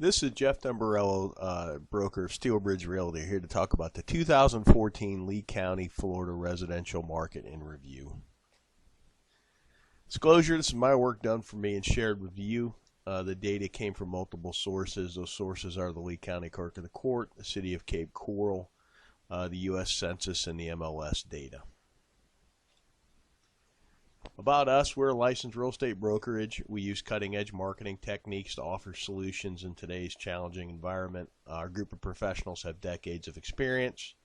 This is Jeff Dumbarello, broker of Steelbridge Realty, here to talk about the 2014 Lee County, Florida residential market in review. Disclosure, this is my work done for me and shared with you. The data came from multiple sources. Those sources are the Lee County Clerk of the Court, the City of Cape Coral, the U.S. Census, and the MLS data. About us, we're a licensed real estate brokerage. We use cutting-edge marketing techniques to offer solutions in today's challenging environment. Our group of professionals have decades of experience.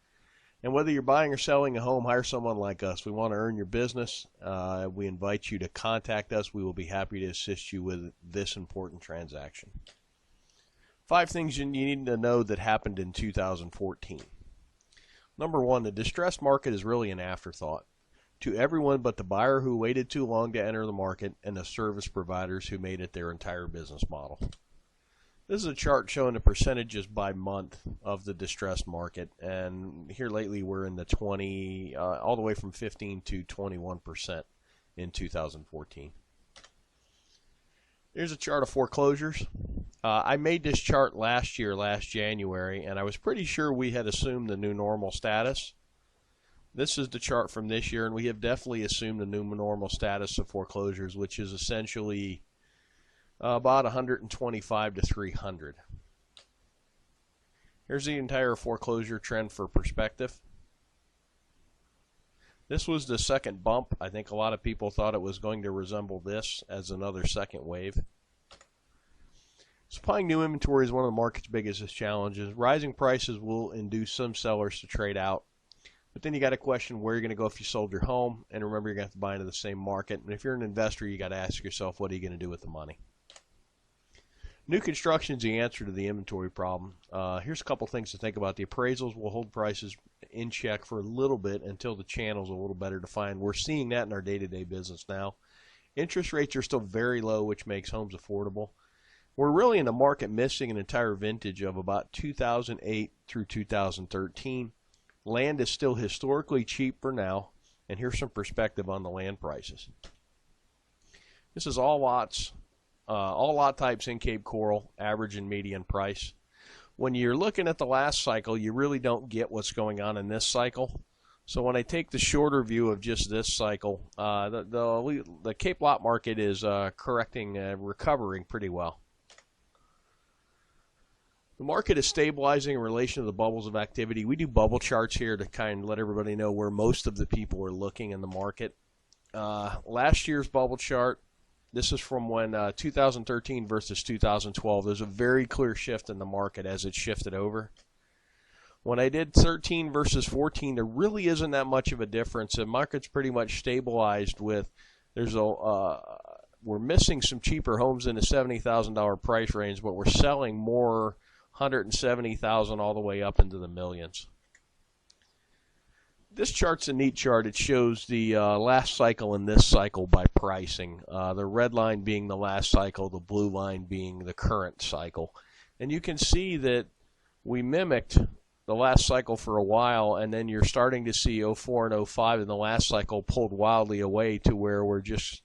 And whether you're buying or selling a home, hire someone like us. We want to earn your business. We invite you to contact us. We will be happy to assist you with this important transaction. 5 things you need to know that happened in 2014. Number 1, the distressed market is really an afterthought to everyone but the buyer who waited too long to enter the market and the service providers who made it their entire business model. This is a chart showing the percentages by month of the distressed market, and here lately we're in the 20, all the way from 15 to 21% in 2014. Here's a chart of foreclosures. I made this chart last January, and I was pretty sure we had assumed the new normal status. This is the chart from this year, and we have definitely assumed the new normal status of foreclosures, which is essentially about 125 to 300. Here's the entire foreclosure trend for perspective. This was the second bump. I think a lot of people thought it was going to resemble this as another second wave. Supplying new inventory is one of the market's biggest challenges. Rising prices will induce some sellers to trade out. But then you got to question where you're going to go if you sold your home, and remember you're going to have to buy into the same market. And if you're an investor, you got to ask yourself, what are you going to do with the money? New construction is the answer to the inventory problem. Here's a couple things to think about. The appraisals will hold prices in check for a little bit until the channel's a little better defined. We're seeing that in our day-to-day business now. Interest rates are still very low, which makes homes affordable. We're really in the market missing an entire vintage of about 2008 through 2013. Land is still historically cheap for now, and here's some perspective on the land prices. This is all lots, all lot types in Cape Coral, average and median price. When you're looking at the last cycle, you really don't get what's going on in this cycle. So when I take the shorter view of just this cycle, the Cape lot market is recovering pretty well. The market is stabilizing in relation to the bubbles of activity. We do bubble charts here to kind of let everybody know where most of the people are looking in the market. Last year's bubble chart, this is from when 2013 versus 2012. There's a very clear shift in the market as it shifted over. When I did 13 versus 14, there really isn't that much of a difference. The market's pretty much stabilized with, we're missing some cheaper homes in the $70,000 price range, but we're selling more 170,000 all the way up into the millions. This chart's a neat chart. It shows the last cycle and this cycle by pricing. The red line being the last cycle, the blue line being the current cycle. And you can see that we mimicked the last cycle for a while, and then you're starting to see 04 and 05 in the last cycle pulled wildly away to where we're just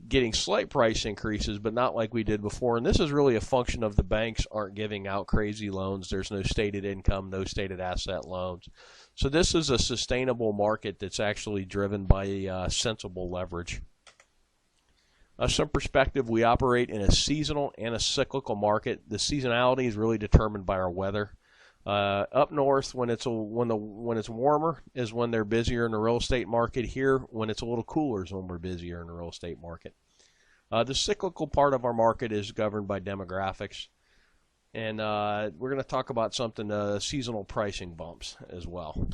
getting slight price increases, but not like we did before. And this is really a function of the banks aren't giving out crazy loans. There's no stated income, no stated asset loans. So this is a sustainable market that's actually driven by sensible leverage. Some perspective, we operate in a seasonal and a cyclical market. The seasonality is really determined by our weather. Up north, when it's warmer, is when they're busier in the real estate market. Here, when it's a little cooler, is when we're busier in the real estate market. The cyclical part of our market is governed by demographics, and we're going to talk about something, seasonal pricing bumps as well.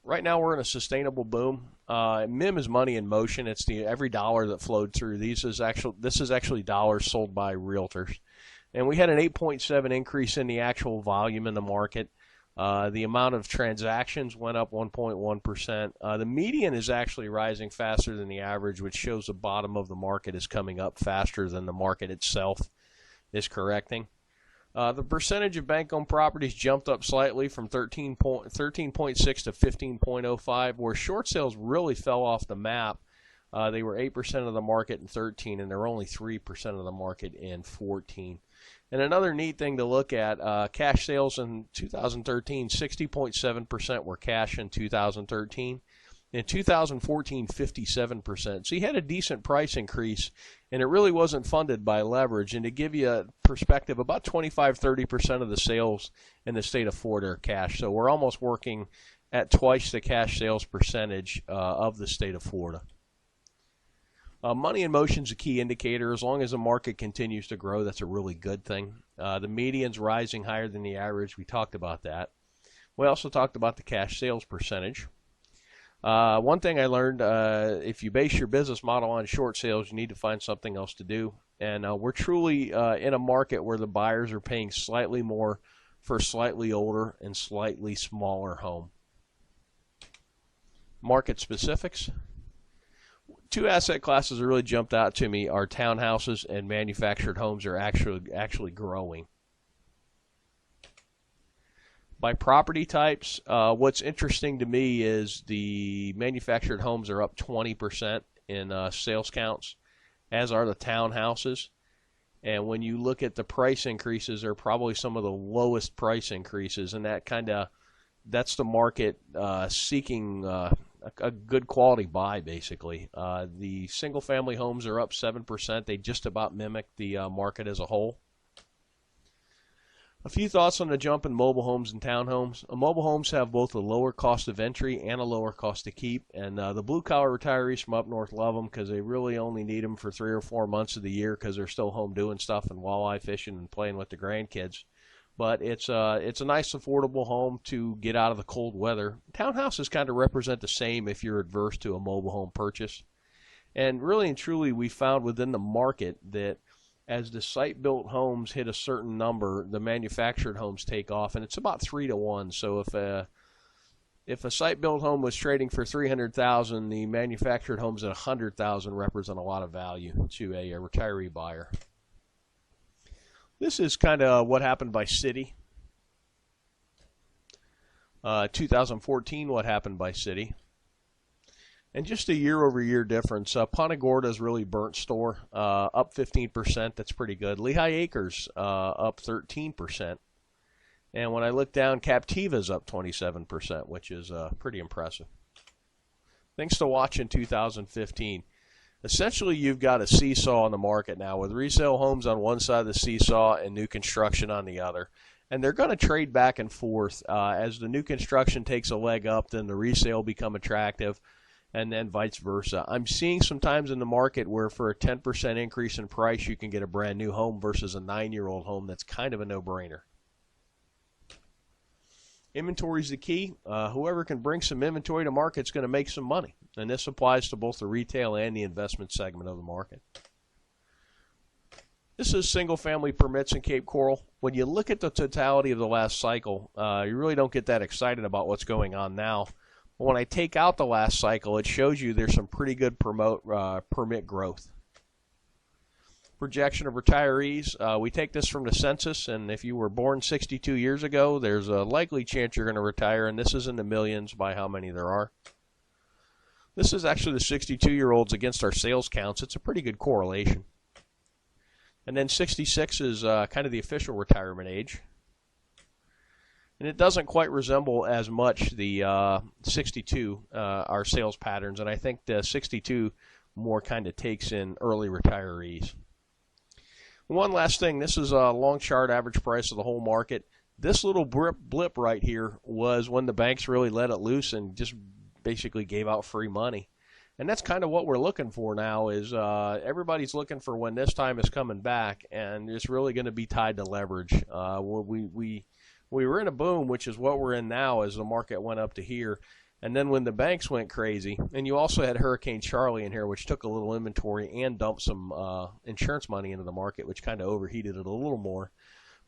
Right now, we're in a sustainable boom. MIM is money in motion. It's every dollar that flowed through. This is actually dollars sold by realtors. And we had an 8.7 increase in the actual volume in the market. The amount of transactions went up 1.1%. The median is actually rising faster than the average, which shows the bottom of the market is coming up faster than the market itself is correcting. The percentage of bank-owned properties jumped up slightly from 13.6 to 15.05, where short sales really fell off the map. They were 8% of the market in 13, and they're only 3% of the market in 14. And another neat thing to look at, cash sales in 2013, 60.7% were cash in 2013. In 2014, 57%. So you had a decent price increase, and it really wasn't funded by leverage. And to give you a perspective, about 25-30% of the sales in the state of Florida are cash. So we're almost working at twice the cash sales percentage of the state of Florida. Money in motion is a key indicator. As long as the market continues to grow, that's a really good thing. The median's rising higher than the average. We talked about that. We also talked about the cash sales percentage. One thing I learned, if you base your business model on short sales, you need to find something else to do. And we're truly in a market where the buyers are paying slightly more for a slightly older and slightly smaller home. Market specifics. Two asset classes that really jumped out to me are townhouses and manufactured homes are actually growing. By property types, what's interesting to me is the manufactured homes are up 20% in sales counts, as are the townhouses. And when you look at the price increases, they're probably some of the lowest price increases, and that's the market seeking a good quality buy, basically. The single-family homes are up 7%. They just about mimic the market as a whole. A few thoughts on the jump in mobile homes and townhomes. Mobile homes have both a lower cost of entry and a lower cost to keep, and the blue-collar retirees from up north love them because they really only need them for 3 or 4 months of the year because they're still home doing stuff and walleye fishing and playing with the grandkids. But it's a nice, affordable home to get out of the cold weather. Townhouses kind of represent the same if you're adverse to a mobile home purchase. And really and truly, we found within the market that as the site-built homes hit a certain number, the manufactured homes take off, and it's about 3 to 1. So if a site-built home was trading for $300,000, the manufactured homes at $100,000 represent a lot of value to a retiree buyer. This is kind of what happened by city. 2014, what happened by city. And just a year-over-year difference. Punta Gorda's really burnt store, up 15%. That's pretty good. Lehigh Acres up 13%. And when I look down, Captiva's up 27%, which is pretty impressive. Things to watch in 2015. Essentially, you've got a seesaw on the market now with resale homes on one side of the seesaw and new construction on the other. And they're going to trade back and forth. As the new construction takes a leg up, then the resale become attractive, and then vice versa. I'm seeing sometimes in the market where for a 10% increase in price, you can get a brand new home versus a 9-year-old home. That's kind of a no-brainer. Inventory is the key. Whoever can bring some inventory to market is going to make some money. And this applies to both the retail and the investment segment of the market. This is single-family permits in Cape Coral. When you look at the totality of the last cycle, you really don't get that excited about what's going on now. But when I take out the last cycle, it shows you there's some pretty good permit growth. Projection of retirees. We take this from the census, and if you were born 62 years ago, there's a likely chance you're going to retire, and this is in the millions by how many there are. This is actually the 62-year-olds against our sales counts. It's a pretty good correlation. And then 66 is kind of the official retirement age. And it doesn't quite resemble as much the 62, our sales patterns, and I think the 62 more kind of takes in early retirees. One last thing, this is a long chart average price of the whole market. This little blip right here was when the banks really let it loose and just basically gave out free money. And that's kind of what we're looking for now is everybody's looking for when this time is coming back, and it's really going to be tied to leverage. We were in a boom, which is what we're in now as the market went up to here. And then when the banks went crazy, and you also had Hurricane Charlie in here, which took a little inventory and dumped some insurance money into the market, which kind of overheated it a little more.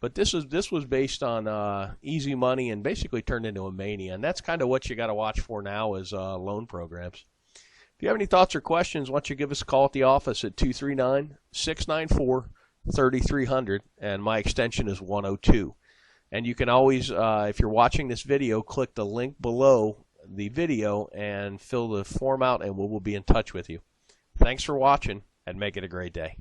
But this was based on easy money and basically turned into a mania. And that's kind of what you got to watch for now is loan programs. If you have any thoughts or questions, why don't you give us a call at the office at 239-694-3300, and my extension is 102. And you can always, if you're watching this video, click the link below the video and fill the form out, and we will be in touch with you. Thanks for watching, and make it a great day.